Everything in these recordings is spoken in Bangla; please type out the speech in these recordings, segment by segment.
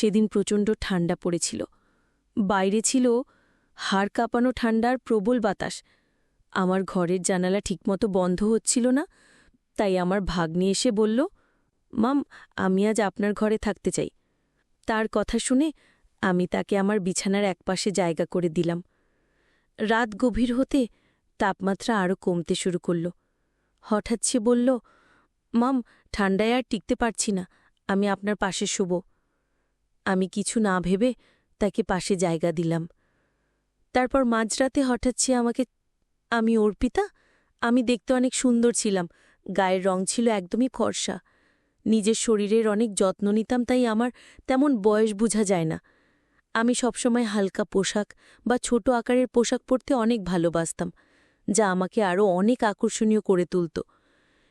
সেদিন প্রচণ্ড ঠান্ডা পড়েছিল। বাইরে ছিল হাড় কাঁপানো ঠান্ডার প্রবল বাতাস। আমার ঘরের জানালা ঠিকমতো বন্ধ হচ্ছিল না, তাই আমার ভাগ্নি এসে বলল, মাম, আমি আজ আপনার ঘরে থাকতে চাই। তার কথা শুনে আমি তাকে আমার বিছানার একপাশে জায়গা করে দিলাম। রাত গভীর হতে তাপমাত্রা আরও কমতে শুরু করল। হঠাৎ সে বলল, মাম, ঠান্ডায় আর টিকতে পারছি না, আমি আপনার পাশে শুব। আমি কিছু না ভেবে তাকে পাশে জায়গা দিলাম। তারপর মাঝরাতে হঠাৎ সে আমাকে, আমি অর্পিতা, আমি দেখতে অনেক সুন্দর ছিলাম, গায়ের রং ছিল একদমই ফর্সা, নিজের শরীরের অনেক যত্ন নিতাম, তাই আমার তেমন বয়স বোঝা যায় না। আমি সবসময় হালকা পোশাক বা ছোট আকারের পোশাক পরতে অনেক ভালোবাসতাম, যা আমাকে আরও অনেক আকর্ষণীয় করে তুলত।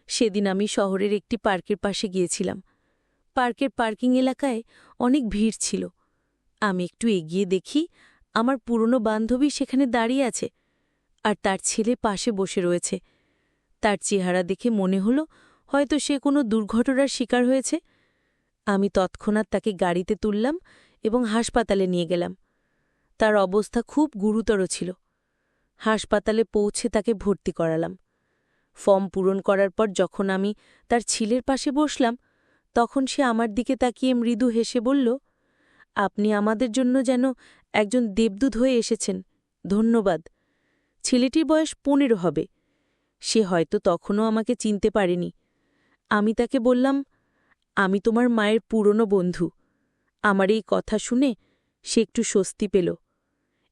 সেদিন আমি শহরের একটি পার্কের পাশে গিয়েছিলাম। পার্কের পার্কিং এলাকায় অনেক ভিড় ছিল। আমি একটু এগিয়ে দেখি আমার পুরনো বান্ধবী সেখানে দাঁড়িয়ে আছে, আর তার ছেলে পাশে বসে রয়েছে। তার চেহারা দেখে মনে হলো হয়তো সে কোনো দুর্ঘটনার শিকার হয়েছে। আমি তৎক্ষণাৎ তাকে গাড়িতে তুললাম এবং হাসপাতালে নিয়ে গেলাম। তার অবস্থা খুব গুরুতর ছিল। হাসপাতালে পৌঁছে তাকে ভর্তি করালাম। ফর্ম পূরণ করার পর যখন আমি তার ছেলের পাশে বসলাম, তখন সে আমার দিকে তাকিয়ে মৃদু হেসে বলল, আপনি আমাদের জন্য যেন একজন দেবদূত হয়ে এসেছেন, ধন্যবাদ। ছেলেটির বয়স 15 হবে। সে হয়তো তখনও আমাকে চিনতে পারেনি। আমি তাকে বললাম, আমি তোমার মায়ের পুরনো বন্ধু। আমার এই কথা শুনে সে একটু স্বস্তি পেল।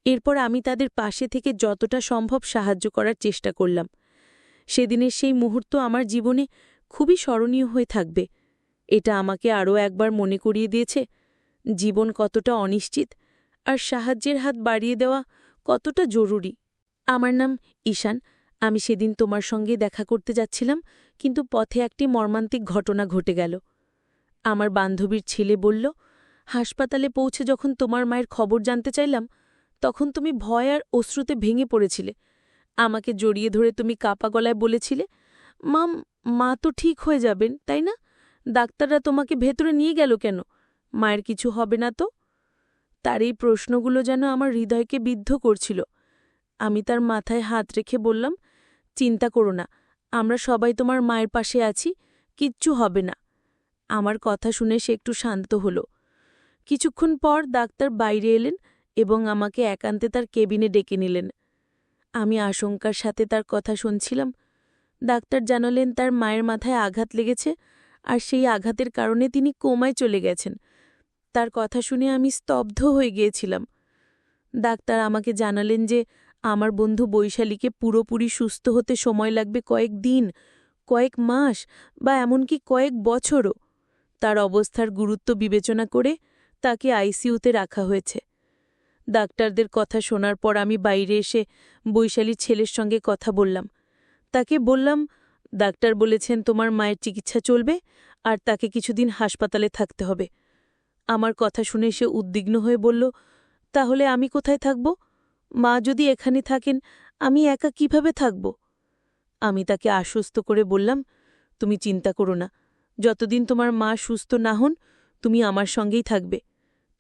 এরপর আমি তাদের পাশে থেকে যতটা সম্ভব সাহায্য করার চেষ্টা করলাম। সেদিনের সেই মুহূর্ত আমার জীবনে খুবই স্মরণীয় হয়ে থাকবে। এটা আমাকে আরও একবার মনে করিয়ে দিয়েছে জীবন কতটা অনিশ্চিত, আর সাহায্যের হাত বাড়িয়ে দেওয়া কতটা জরুরি। আমার নাম ঈশান। আমি সেদিন তোমার সঙ্গে দেখা করতে যাচ্ছিলাম, কিন্তু পথে একটি মর্মান্তিক ঘটনা ঘটে গেল। আমার বান্ধবীর ছেলে বলল, হাসপাতালে পৌঁছে যখন তোমার মায়ের খবর জানতে চাইলাম, তখন তুমি ভয় আর অশ্রুতে ভেঙে পড়েছিলে। আমাকে জড়িয়ে ধরে তুমি কাপা গলায় বলেছিলে, মাম, মা তো ঠিক হয়ে যাবেন, তাই না? ডাক্তাররা তোমাকে ভেতরে নিয়ে গেল কেন? মায়ের কিছু হবে না তো? তার এই প্রশ্নগুলো যেন আমার হৃদয়কে বিদ্ধ করছিল। আমি তার মাথায় হাত রেখে বললাম, চিন্তা করো না, আমরা সবাই তোমার মায়ের পাশে আছি, কিচ্ছু হবে না। আমার কথা শুনে সে একটু শান্ত হল। কিছুক্ষণ পর ডাক্তার বাইরে এলেন এবং আমাকে একান্তে তার কেবিনে ডেকে নিলেন। আমি আশঙ্কার সাথে তার কথা শুনছিলাম। ডাক্তার জানালেন তার মায়ের মাথায় আঘাত লেগেছে, আর সেই আঘাতের কারণে তিনি কোমায় চলে গেছেন। তার কথা শুনে আমি স্তব্ধ হয়ে গিয়েছিলাম। ডাক্তার আমাকে জানালেন যে আমার বন্ধু বৈশালীকে পুরোপুরি সুস্থ হতে সময় লাগবে কয়েক দিন, কয়েক মাস বা এমনকি কয়েক বছরও। তার অবস্থার গুরুত্ব বিবেচনা করে তাকে আইসিইউতে রাখা হয়েছে। ডাক্তারদের কথা শোনার পর আমি বাইরে এসে বৈশালীর ছেলের সঙ্গে কথা বললাম। তাকে বললাম, ডাক্তার বলেছেন তোমার মায়ের চিকিৎসা চলবে, আর তাকে কিছুদিন হাসপাতালে থাকতে হবে। আমার কথা শুনে সে উদ্বিগ্ন হয়ে বলল, তাহলে আমি কোথায় থাকব? মা যদি এখানে থাকেন, আমি একা কিভাবে থাকব? আমি তাকে আশ্বস্ত করে বললাম, তুমি চিন্তা করো না, যতদিন তোমার মা সুস্থ না হন তুমি আমার সঙ্গেই থাকবে।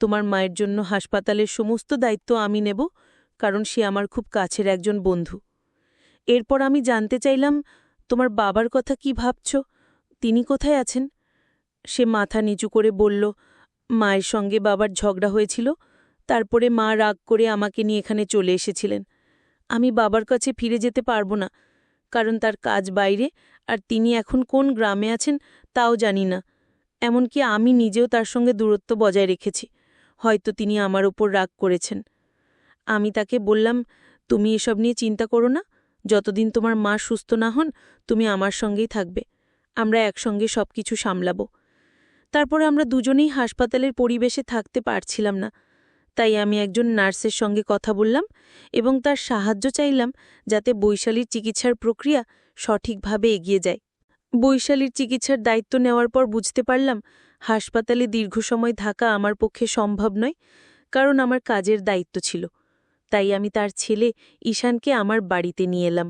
তোমার মায়ের জন্য হাসপাতালের সমস্ত দায়িত্ব আমি নেব, কারণ সে আমার খুব কাছের একজন বন্ধু। এরপর আমি জানতে চাইলাম, তোমার বাবার কথা কি ভাবছ? তিনি কোথায় আছেন? সে মাথা নিচু করে বলল, মায়ের সঙ্গে বাবার ঝগড়া হয়েছিল, তারপরে মা রাগ করে আমাকে নিয়ে এখানে চলে এসেছিলেন। আমি বাবার কাছে ফিরে যেতে পারবো না, কারণ তার কাজ বাইরে, আর তিনি এখন কোন গ্রামে আছেন তাও জানি না। এমনকি আমি নিজেও তার সঙ্গে দূরত্ব বজায় রেখেছি। হয়তো তিনি আমার ওপর রাগ করেছেন। আমি তাকে বললাম, তুমি এসব নিয়ে চিন্তা করো না, যতদিন তোমার মা সুস্থ না হন তুমি আমার সঙ্গেই থাকবে, আমরা একসঙ্গে সবকিছু সামলাব। তারপর আমরা দুজনেই হাসপাতালের পরিবেশে থাকতে পারছিলাম না, তাই আমি একজন নার্সের সঙ্গে কথা বললাম এবং তার সাহায্য চাইলাম যাতে বৈশালীর চিকিৎসার প্রক্রিয়া সঠিকভাবে এগিয়ে যায়। বৈশালীর চিকিৎসার দায়িত্ব নেওয়ার পর বুঝতে পারলাম হাসপাতালে দীর্ঘ সময় থাকা আমার পক্ষে সম্ভব নয়, কারণ আমার কাজের দায়িত্ব ছিল। তাই আমি তার ছেলে ঈশানকে আমার বাড়িতে নিয়ে এলাম।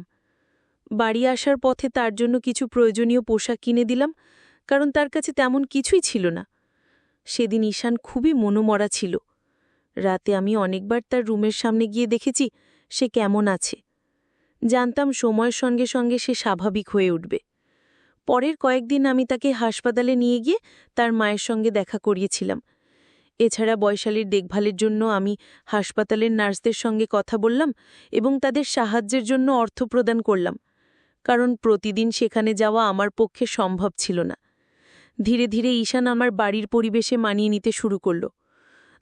বাড়ি আসার পথে তার জন্য কিছু প্রয়োজনীয় পোশাক কিনে দিলাম, কারণ তার কাছে তেমন কিছুই ছিল না। সেদিন ঈশান খুবই মনোমরা ছিল। রাতে আমি অনেকবার তার রুমের সামনে গিয়ে দেখেছি সে কেমন আছে। জানতাম সময়ের সঙ্গে সঙ্গে সে স্বাভাবিক হয়ে উঠবে। পরের কয়েকদিন আমি তাকে হাসপাতালে নিয়ে গিয়ে তার মায়ের সঙ্গে দেখা করিয়েছিলাম। এছাড়া বয়শালীর দেখভালের জন্য আমি হাসপাতালের নার্সদের সঙ্গে কথা বললাম এবং তাদের সাহায্যের জন্য অর্থ প্রদান করলাম, কারণ প্রতিদিন সেখানে যাওয়া আমার পক্ষে সম্ভব ছিল না। ধীরে ধীরে ঈশান আমার বাড়ির পরিবেশে মানিয়ে নিতে শুরু করল।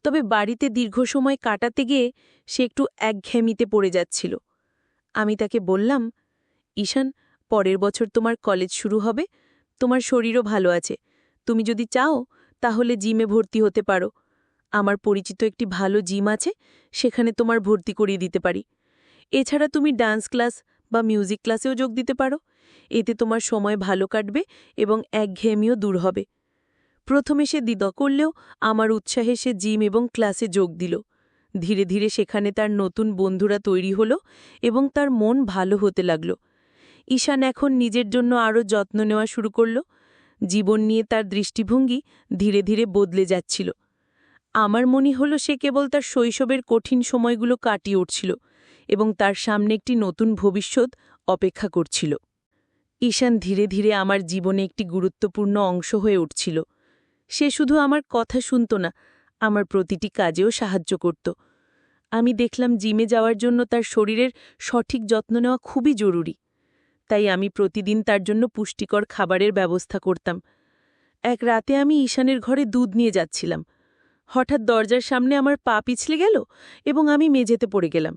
তবে বাড়িতে দীর্ঘ সময় কাটাতে গিয়ে সে একটু একঘেয়েমিতে পড়ে যাচ্ছিল। আমি তাকে বললাম, ঈশান, পরের বছর তোমার কলেজ শুরু হবে, তোমার শরীরও ভালো আছে, তুমি যদি চাও তাহলে জিমে ভর্তি হতে পারো। আমার পরিচিত একটি ভালো জিম আছে, সেখানে তোমার ভর্তি করিয়ে দিতে পারি। এছাড়া তুমি ডান্স ক্লাস বা মিউজিক ক্লাসেও যোগ দিতে পারো। এতে তোমার সময় ভালো কাটবে এবং একঘেয়েমিও দূর হবে। প্রথমে সে দ্বিধা করলেও আমার উৎসাহে সে জিম এবং ক্লাসে যোগ দিল। ধীরে ধীরে সেখানে তার নতুন বন্ধুরা তৈরি হলো এবং তার মন ভালো হতে লাগল। ঈশান এখন নিজের জন্য আরও যত্ন নেওয়া শুরু করল। জীবন নিয়ে তার দৃষ্টিভঙ্গি ধীরে ধীরে বদলে যাচ্ছিল। আমার মনে হলো সে কেবল তার শৈশবের কঠিন সময়গুলো কাটিয়ে উঠছিল এবং তার সামনে একটি নতুন ভবিষ্যৎ অপেক্ষা করছিল। ঈশান ধীরে ধীরে আমার জীবনে একটি গুরুত্বপূর্ণ অংশ হয়ে উঠছিল। সে শুধু আমার কথা শুনত না, আমার প্রতিটি কাজেও সাহায্য করত। আমি দেখলাম জিমে যাওয়ার জন্য তার শরীরের সঠিক যত্ন নেওয়া খুবই জরুরি। তাই আমি প্রতিদিন তার জন্য পুষ্টিকর খাবারের ব্যবস্থা করতাম। এক রাতে আমি ঈশানের ঘরে দুধ নিয়ে যাচ্ছিলাম। হঠাৎ দরজার সামনে আমার পা পিছলে গেল এবং আমি মেঝেতে পড়ে গেলাম।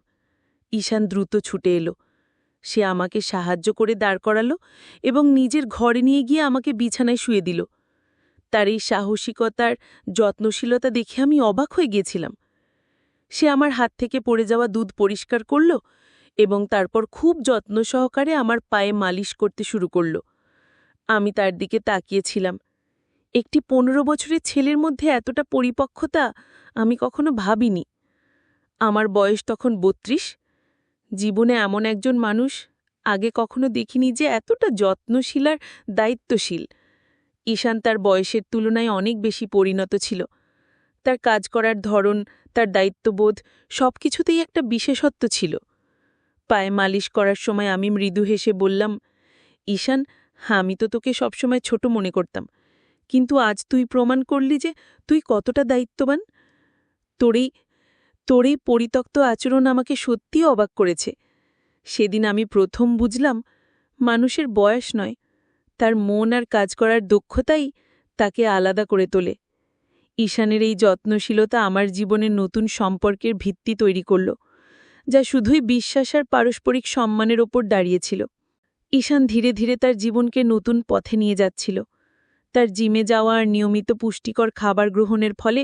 ঈশান দ্রুত ছুটে এলো। সে আমাকে সাহায্য করে দাঁড় করালো এবং নিজের ঘরে নিয়ে গিয়ে আমাকে বিছানায় শুয়ে দিল। তার এই সাহসিকতার যত্নশীলতা দেখে আমি অবাক হয়ে গিয়েছিলাম। সে আমার হাত থেকে পড়ে যাওয়া দুধ পরিষ্কার করল এবং তারপর খুব যত্ন সহকারে আমার পায়ে মালিশ করতে শুরু করল। আমি তার দিকে তাকিয়েছিলাম। একটি ১৫ বছরের ছেলের মধ্যে এতটা পরিপক্কতা আমি কখনো ভাবিনি। আমার বয়স তখন ৩২। জীবনে এমন একজন মানুষ আগে কখনো দেখিনি যে এতটা যত্নশীল আর দায়িত্বশীল। ঈশান তার বয়সের তুলনায় অনেক বেশি পরিণত ছিল। তার কাজ করার ধরন, তার দায়িত্ববোধ সবকিছুতেই একটা বিশেষত্ব ছিল। পায়ে মালিশ করার সময় আমি মৃদু হেসে বললাম, ঈশান, আমি তো তোকে সবসময় ছোট মনে করতাম, কিন্তু আজ তুই প্রমাণ করলি যে তুই কতটা দায়িত্ববান। তোর এই পরিত্যক্ত আচরণ আমাকে সত্যিই অবাক করেছে। সেদিন আমি প্রথম বুঝলাম, মানুষের বয়স নয়, তার মন আর কাজ করার দক্ষতাই তাকে আলাদা করে তোলে। ঈশানের এই যত্নশীলতা আমার জীবনের নতুন সম্পর্কের ভিত্তি তৈরি করল, যা শুধুই বিশ্বাস আর পারস্পরিক সম্মানের ওপর দাঁড়িয়েছিল। ঈশান ধীরে ধীরে তার জীবনকে নতুন পথে নিয়ে যাচ্ছিল। তার জিমে যাওয়া আর নিয়মিত পুষ্টিকর খাবার গ্রহণের ফলে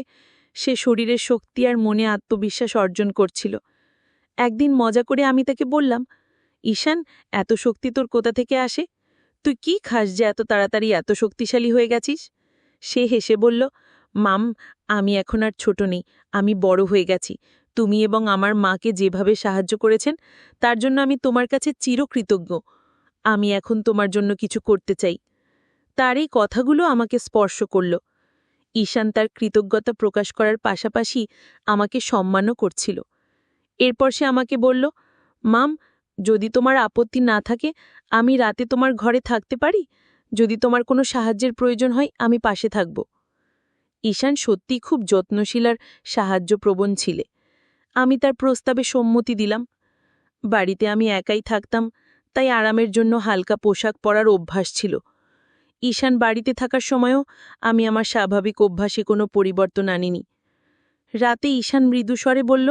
সে শরীরের শক্তি আর মনে আত্মবিশ্বাস অর্জন করছিল। একদিন মজা করে আমি তাকে বললাম, ঈশান, এত শক্তি তোর কোথা থেকে আসে? তুই কি খাস যে এত তাড়াতাড়ি এত শক্তিশালী হয়ে গেছিস? সে হেসে বলল, মাম, আমি এখন আর ছোট নেই, আমি বড় হয়ে গেছি। তুমি এবং আমার মাকে যেভাবে সাহায্য করেছেন তার জন্য আমি তোমার কাছে চিরকৃতজ্ঞ। আমি এখন তোমার জন্য কিছু করতে চাই। তার এই কথাগুলো আমাকে স্পর্শ করল। ঈশান তার কৃতজ্ঞতা প্রকাশ করার পাশাপাশি আমাকে সম্মানও করছিল। এরপর সে আমাকে বলল, মাম, যদি তোমার আপত্তি না থাকে আমি রাতে তোমার ঘরে থাকতে পারি? যদি তোমার কোনো সাহায্যের প্রয়োজন হয় আমি পাশে থাকব। ঈশান সত্যিই খুব যত্নশীল আর সাহায্যপ্রবণ ছিলে। আমি তার প্রস্তাবে সম্মতি দিলাম। বাড়িতে আমি একাই থাকতাম, তাই আরামের জন্য হালকা পোশাক পরার অভ্যাস ছিল। ঈশান বাড়িতে থাকার সময়ও আমি আমার স্বাভাবিক অভ্যাসে কোনো পরিবর্তন আনিনি। রাতে ঈশান মৃদুস্বরে বলল,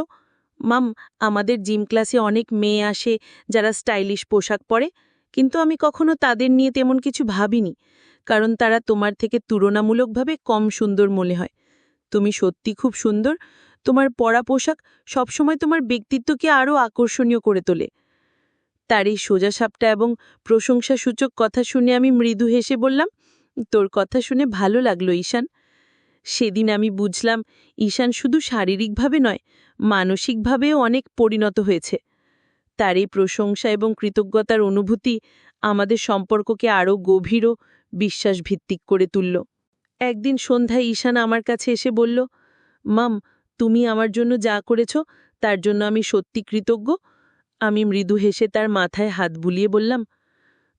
মাম, আমাদের জিম ক্লাসে অনেক মেয়ে আসে যারা স্টাইলিশ পোশাক পরে, কিন্তু আমি কখনো তাদের নিয়ে তেমন কিছু ভাবিনি, কারণ তারা তোমার থেকে তুলনামূলকভাবে কম সুন্দর মনে হয়। তুমি সত্যি খুব সুন্দর। তোমার পরা পোশাক সবসময় তোমার ব্যক্তিত্বকে আরও আকর্ষণীয় করে তোলে। তার এই সোজাসাপটা এবং প্রশংসাসূচক কথা শুনে আমি মৃদু হেসে বললাম, তোর কথা শুনে ভালো লাগলো ঈশান। সেদিন আমি বুঝলাম ঈশান শুধু শারীরিকভাবে নয়, মানসিকভাবেও অনেক পরিণত হয়েছে। তার এই প্রশংসা এবং কৃতজ্ঞতার অনুভূতি আমাদের সম্পর্ককে আরও গভীর ও বিশ্বাসভিত্তিক করে তুলল। একদিন সন্ধ্যায় ঈশান আমার কাছে এসে বলল, মাম, তুমি আমার জন্য যা করেছ তার জন্য আমি সত্যি কৃতজ্ঞ। আমি মৃদু হেসে তার মাথায় হাত বুলিয়ে বললাম,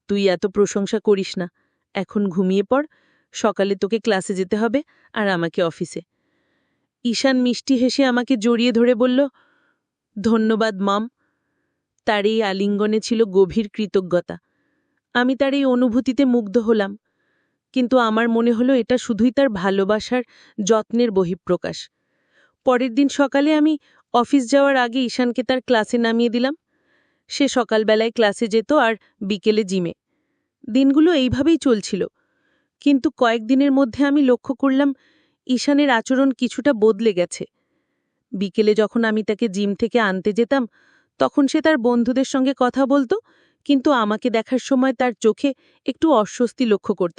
তুই এত প্রশংসা করিস না, এখন ঘুমিয়ে পড়, সকালে তোকে ক্লাসে যেতে হবে আর আমাকে অফিসে। ঈশান মিষ্টি হেসে আমাকে জড়িয়ে ধরে বলল, ধন্যবাদ মাম। তার এই আলিঙ্গনে ছিল গভীর কৃতজ্ঞতা। আমি তার এই অনুভূতিতে মুগ্ধ হলাম, কিন্তু আমার মনে হলো এটা শুধুই তার ভালোবাসার যত্নের বহিঃপ্রকাশ। পরের দিন সকালে আমি অফিস যাওয়ার আগে ঈশানকে তার ক্লাসে নামিয়ে দিলাম। সে সকালবেলায় ক্লাসে যেত আর বিকেলে জিমে। দিনগুলো এইভাবেই চলছিল, কিন্তু কয়েকদিনের মধ্যে আমি লক্ষ্য করলাম ঈশানের আচরণ কিছুটা বদলে গেছে। বিকেলে যখন আমি তাকে জিম থেকে আনতে যেতাম, তখন সে তার বন্ধুদের সঙ্গে কথা বলতো, কিন্তু আমাকে দেখার সময় তার চোখে একটু অস্বস্তি লক্ষ্য করতাম।